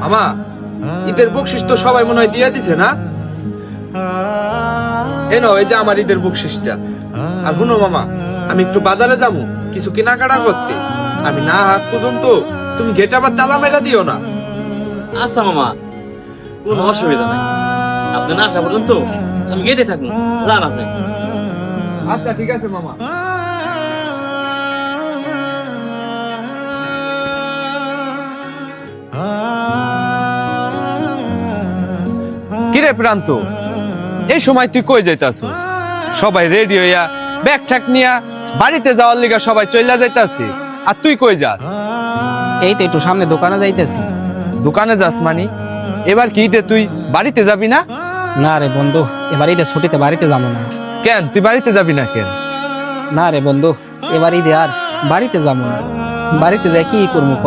মামা, ঈদের বকশিস তো সবাই মনে হয় দিয়ে দিছে না? এই যে আমার ঈদের বকশিসটা। আর শুনো মামা, আমি একটু বাজারে যাবো কিছু কেনাকাটা করতে। আমি না হাত পর্যন্ত তুমি গেট আবার তালা মেরা দিও না। আচ্ছা মামা, কোনো অসুবিধা নাই। আপনি না আসা পর্যন্ত আমি গেটে থাকবো, যান আপনি। আচ্ছা ঠিক আছে মামা। কিরে প্রান্ত, এই সময় তুই কই যাইতাছিস? সবাই রেডি হইয়া ব্যাগ ঠ্যাক নিয়া বাড়িতে যাওয়ার লিগা সবাই চইলা যাইতাছি, আর তুই কই যাস? এই তো একটু সামনে দোকানে যাইতেছি। দোকানে যাস মানে? এবার কি ঈদে তুই বাড়িতে যাবি না? না রে বন্ধু, এবার ঈদের ছুটিতে বাড়িতে যাবো না। কেন তুই বাড়িতে যাবি না কেন? না রে বন্ধু, এবার ঈদে আর বাড়িতে যাবো না। বাড়িতে যাই কি করবো ক?